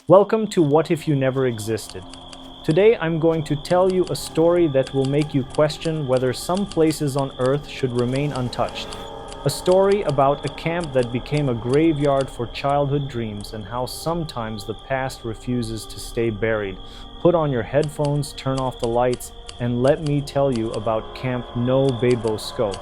Welcome to What If You Never Existed. Today I'm going to tell you a story that will make you question whether some places on Earth should remain untouched. A story about a camp that became a graveyard for childhood dreams and how sometimes the past refuses to stay buried. Put on your headphones, turn off the lights, and let me tell you about Camp No-Be-Bo-Sco.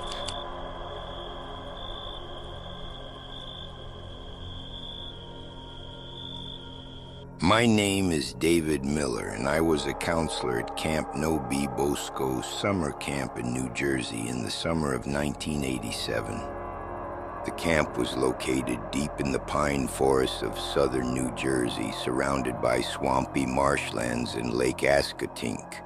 My name is David Miller, and I was a counselor at Camp No-Be-Bo-Sco summer camp in New Jersey in the summer of 1987. The camp was located deep in the pine forests of southern New Jersey, surrounded by swampy marshlands and Lake Ascotink.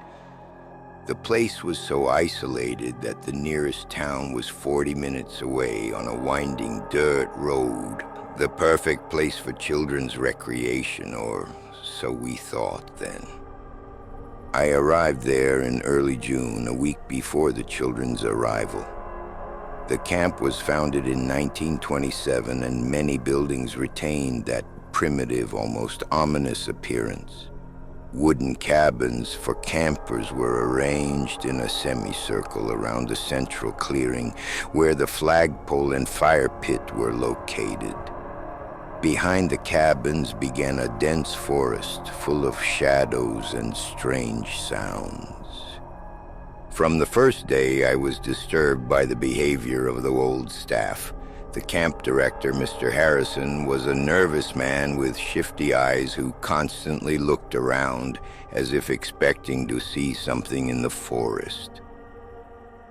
The place was so isolated that the nearest town was 40 minutes away on a winding dirt road. The perfect place for children's recreation, or so we thought then. I arrived there in early June, a week before the children's arrival. The camp was founded in 1927, and many buildings retained that primitive, almost ominous appearance. Wooden cabins for campers were arranged in a semicircle around a central clearing where the flagpole and fire pit were located. Behind the cabins began a dense forest full of shadows and strange sounds. From the first day, I was disturbed by the behavior of the old staff. The camp director, Mr. Harrison, was a nervous man with shifty eyes who constantly looked around as if expecting to see something in the forest.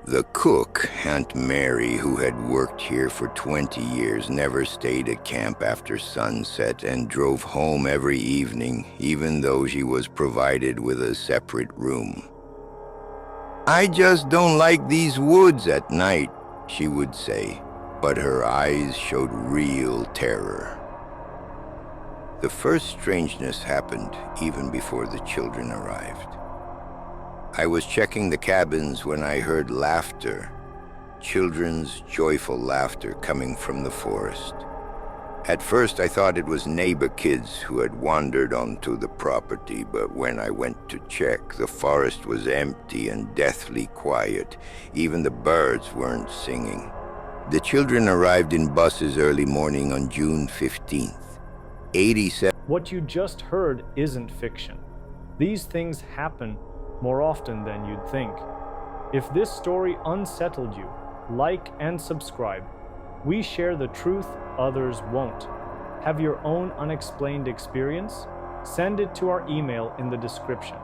The cook, Aunt Mary, who had worked here for 20 years, never stayed at camp after sunset and drove home every evening, even though she was provided with a separate room. "I just don't like these woods at night," she would say, but her eyes showed real terror. The first strangeness happened even before the children arrived. I was checking the cabins when I heard laughter, children's joyful laughter coming from the forest. At first I thought it was neighbor kids who had wandered onto the property, but when I went to check, the forest was empty and deathly quiet. Even the birds weren't singing. The children arrived in buses early morning on June 15th. 87. What you just heard isn't fiction. These things happen more often than you'd think. If this story unsettled you, like and subscribe. We share the truth others won't. Have your own unexplained experience? Send it to our email in the description.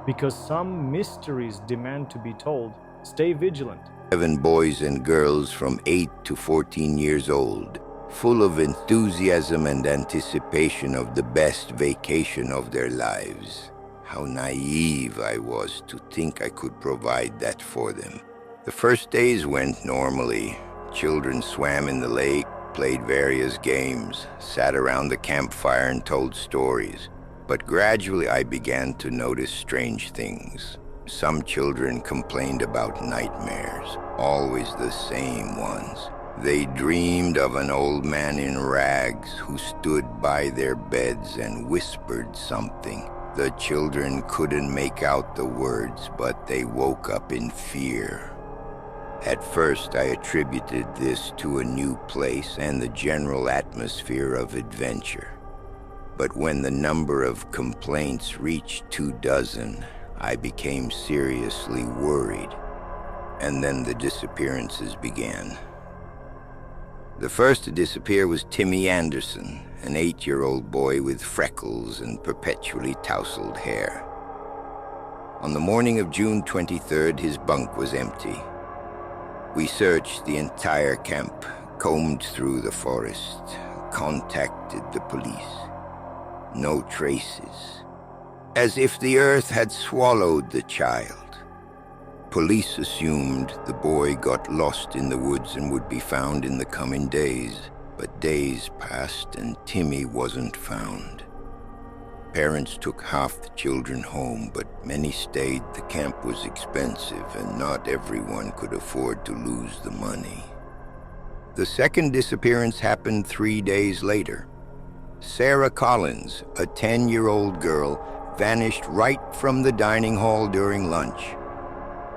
Because some mysteries demand to be told, stay vigilant. 7 boys and girls from 8 to 14 years old, full of enthusiasm and anticipation of the best vacation of their lives. How naive I was to think I could provide that for them. The first days went normally. Children swam in the lake, played various games, sat around the campfire and told stories. But gradually I began to notice strange things. Some children complained about nightmares, always the same ones. They dreamed of an old man in rags who stood by their beds and whispered something. The children couldn't make out the words, but they woke up in fear. At first, I attributed this to a new place and the general atmosphere of adventure. But when the number of complaints reached 24, I became seriously worried. And then the disappearances began. The first to disappear was Timmy Anderson, an 8-year-old boy with freckles and perpetually tousled hair. On the morning of June 23rd, his bunk was empty. We searched the entire camp, combed through the forest, contacted the police. No traces. As if the earth had swallowed the child. Police assumed the boy got lost in the woods and would be found in the coming days. But days passed and Timmy wasn't found. Parents took half the children home, but many stayed. The camp was expensive and not everyone could afford to lose the money. The second disappearance happened 3 days later. Sarah Collins, a 10-year-old girl, vanished right from the dining hall during lunch.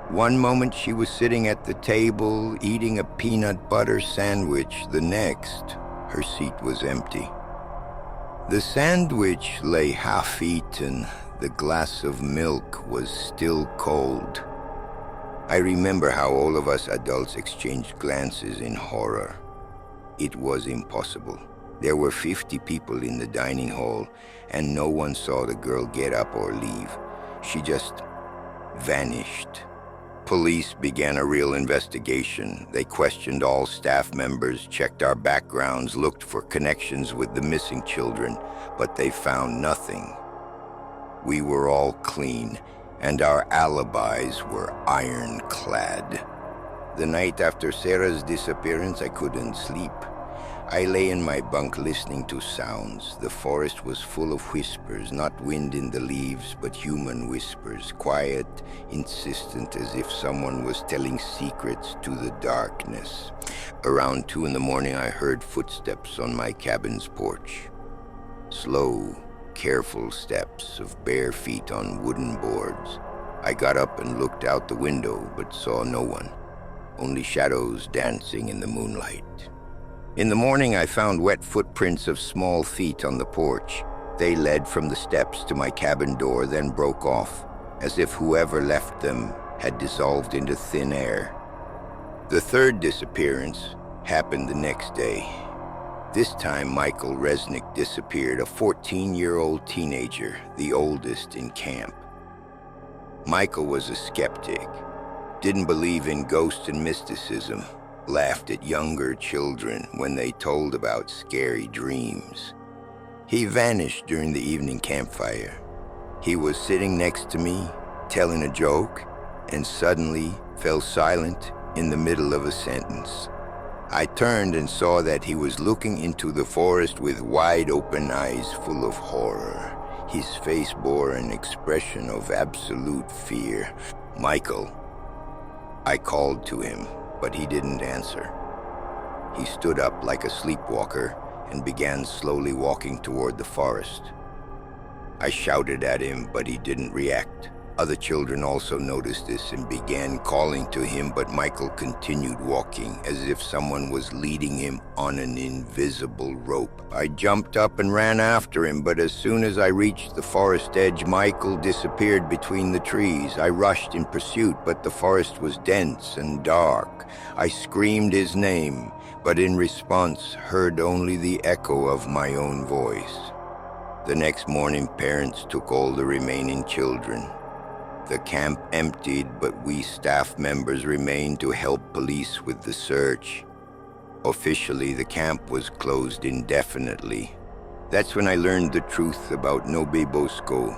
One moment she was sitting at the table eating a peanut butter sandwich. The next, her seat was empty. The sandwich lay half-eaten. The glass of milk was still cold. I remember how all of us adults exchanged glances in horror. It was impossible. There were 50 people in the dining hall, and no one saw the girl get up or leave. She just vanished. Police began a real investigation. They questioned all staff members, checked our backgrounds, looked for connections with the missing children, but they found nothing. We were all clean, and our alibis were ironclad. The night after Sarah's disappearance, I couldn't sleep. I lay in my bunk listening to sounds. The forest was full of whispers, not wind in the leaves, but human whispers, quiet, insistent, as if someone was telling secrets to the darkness. Around 2 a.m, I heard footsteps on my cabin's porch. Slow, careful steps of bare feet on wooden boards. I got up and looked out the window, but saw no one, only shadows dancing in the moonlight. In the morning, I found wet footprints of small feet on the porch. They led from the steps to my cabin door, then broke off, as if whoever left them had dissolved into thin air. The third disappearance happened the next day. This time, Michael Resnick disappeared, a 14-year-old teenager, the oldest in camp. Michael was a skeptic, didn't believe in ghosts and mysticism, laughed at younger children when they told about scary dreams. He vanished during the evening campfire. He was sitting next to me, telling a joke, and suddenly fell silent in the middle of a sentence. I turned and saw that he was looking into the forest with wide-open eyes full of horror. His face bore an expression of absolute fear. "Michael." I called to him, but he didn't answer. He stood up like a sleepwalker and began slowly walking toward the forest. I shouted at him, but he didn't react. Other children also noticed this and began calling to him, but Michael continued walking as if someone was leading him on an invisible rope. I jumped up and ran after him, but as soon as I reached the forest edge, Michael disappeared between the trees. I rushed in pursuit, but the forest was dense and dark. I screamed his name, but in response heard only the echo of my own voice. The next morning, parents took all the remaining children. The camp emptied, but we staff members remained to help police with the search. Officially, the camp was closed indefinitely. That's when I learned the truth about No-Be-Bo-Sco.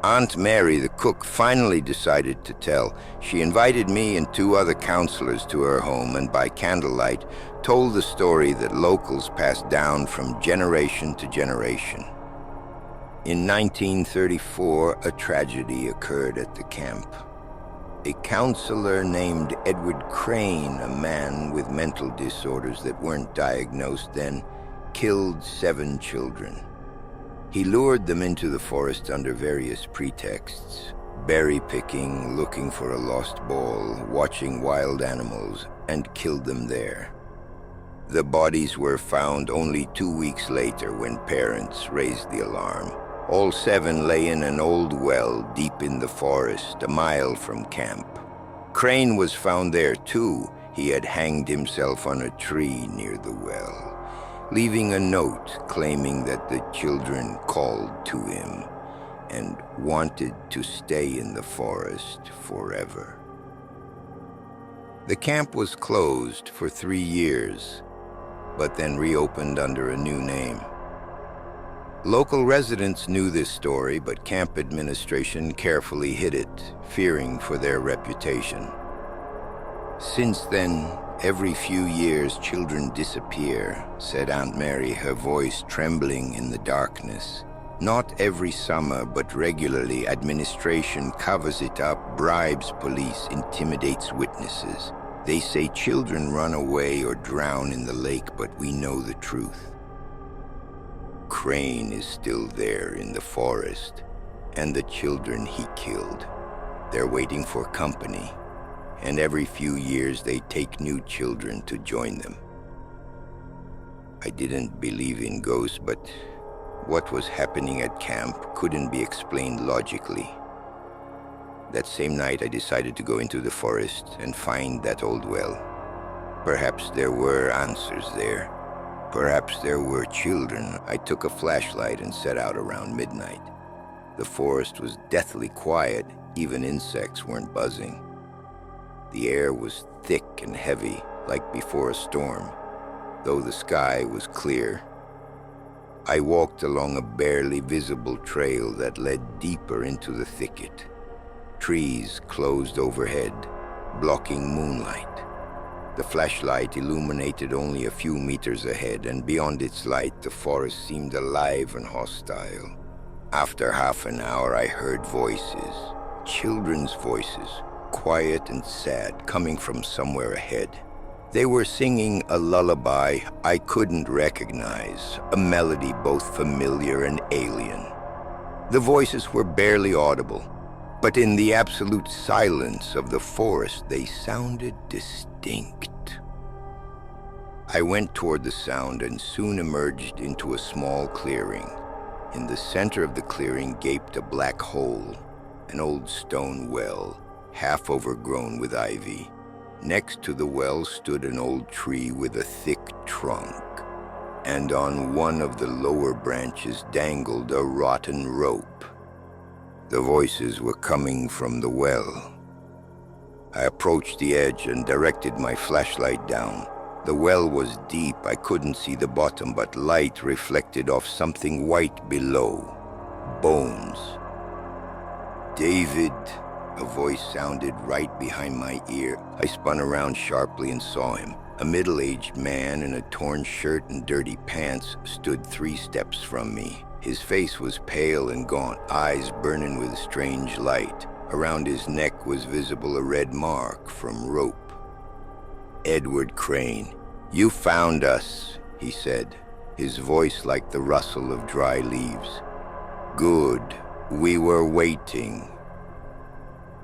Aunt Mary, the cook, finally decided to tell. She invited me and 2 other counselors to her home, and by candlelight told the story that locals passed down from generation to generation. In 1934, a tragedy occurred at the camp. A counselor named Edward Crane, a man with mental disorders that weren't diagnosed then, killed 7 children. He lured them into the forest under various pretexts: berry picking, looking for a lost ball, watching wild animals, and killed them there. The bodies were found only 2 weeks later when parents raised the alarm. All 7 lay in an old well deep in the forest, a mile from camp. Crane was found there too. He had hanged himself on a tree near the well, leaving a note claiming that the children called to him and wanted to stay in the forest forever. The camp was closed for 3 years, but then reopened under a new name. Local residents knew this story, but camp administration carefully hid it, fearing for their reputation. Since then, every few years children disappear, said Aunt Mary, her voice trembling in the darkness. Not every summer, but regularly, administration covers it up, bribes police, intimidates witnesses. They say children run away or drown in the lake, but we know the truth. Crane is still there in the forest, and the children he killed. They're waiting for company, and every few years they take new children to join them. I didn't believe in ghosts, but what was happening at camp couldn't be explained logically. That same night, I decided to go into the forest and find that old well. Perhaps there were answers there. Perhaps there were children. I took a flashlight and set out around midnight. The forest was deathly quiet. Even insects weren't buzzing. The air was thick and heavy, like before a storm, though the sky was clear. I walked along a barely visible trail that led deeper into the thicket. Trees closed overhead, blocking moonlight. The flashlight illuminated only a few meters ahead, and beyond its light, the forest seemed alive and hostile. After half an hour, I heard voices, children's voices, quiet and sad, coming from somewhere ahead. They were singing a lullaby I couldn't recognize, a melody both familiar and alien. The voices were barely audible, but in the absolute silence of the forest, they sounded distinct. I went toward the sound and soon emerged into a small clearing. In the center of the clearing gaped a black hole, an old stone well, half overgrown with ivy. Next to the well stood an old tree with a thick trunk, and on one of the lower branches dangled a rotten rope. The voices were coming from the well. I approached the edge and directed my flashlight down. The well was deep. I couldn't see the bottom, but light reflected off something white below. Bones. "David," a voice sounded right behind my ear. I spun around sharply and saw him. A middle-aged man in a torn shirt and dirty pants stood 3 steps from me. His face was pale and gaunt, eyes burning with strange light. Around his neck was visible a red mark from rope. "Edward Crane, you found us," he said, his voice like the rustle of dry leaves. "Good, we were waiting."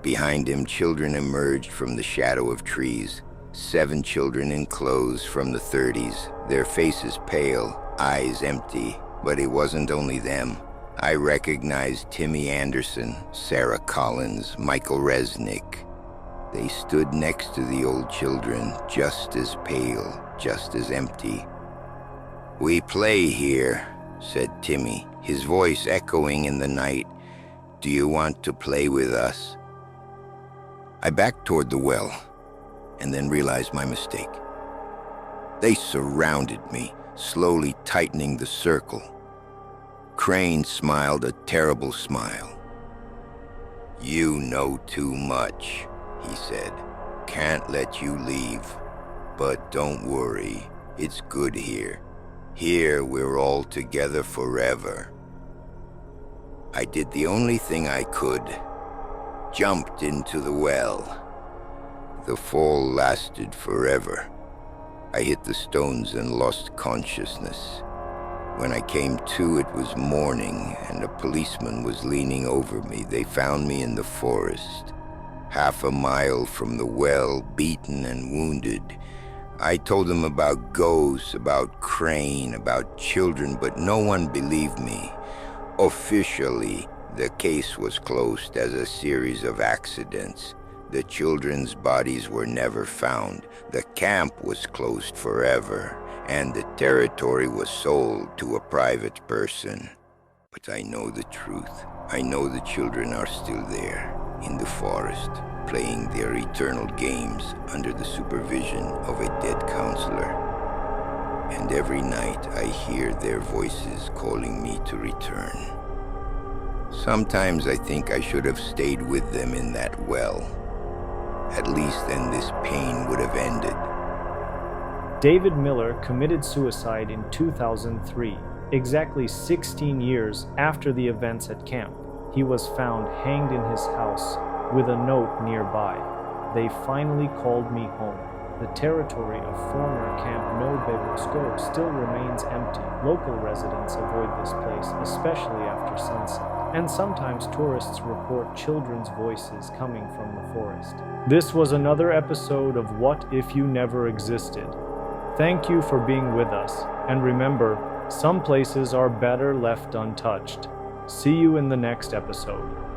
Behind him, children emerged from the shadow of trees. 7 children in clothes from the 30s, their faces pale, eyes empty. But it wasn't only them. I recognized Timmy Anderson, Sarah Collins, Michael Resnick. They stood next to the old children, just as pale, just as empty. "We play here," said Timmy, his voice echoing in the night. "Do you want to play with us?" I backed toward the well, and then realized my mistake. They surrounded me, slowly tightening the circle. Crane smiled a terrible smile. "You know too much," he said. "Can't let you leave. But don't worry, it's good here. Here we're all together forever." I did the only thing I could. Jumped into the well. The fall lasted forever. I hit the stones and lost consciousness. When I came to, it was morning, and a policeman was leaning over me. They found me in the forest, half a mile from the well, beaten and wounded. I told them about ghosts, about Crane, about children, but no one believed me. Officially, the case was closed as a series of accidents. The children's bodies were never found. The camp was closed forever, and the territory was sold to a private person. But I know the truth. I know the children are still there, in the forest, playing their eternal games under the supervision of a dead counselor. And every night I hear their voices calling me to return. Sometimes I think I should have stayed with them in that well. At least then this pain would have ended. David Miller committed suicide in 2003, exactly 16 years after the events at camp. He was found hanged in his house with a note nearby. "They finally called me home. the territory of former Camp No-Be-Bo-Sco still remains empty. Local residents avoid this place, especially after sunset, and sometimes tourists report children's voices coming from the forest. This was another episode of What If You Never Existed. Thank you for being with us, and remember, some places are better left untouched. See you in the next episode.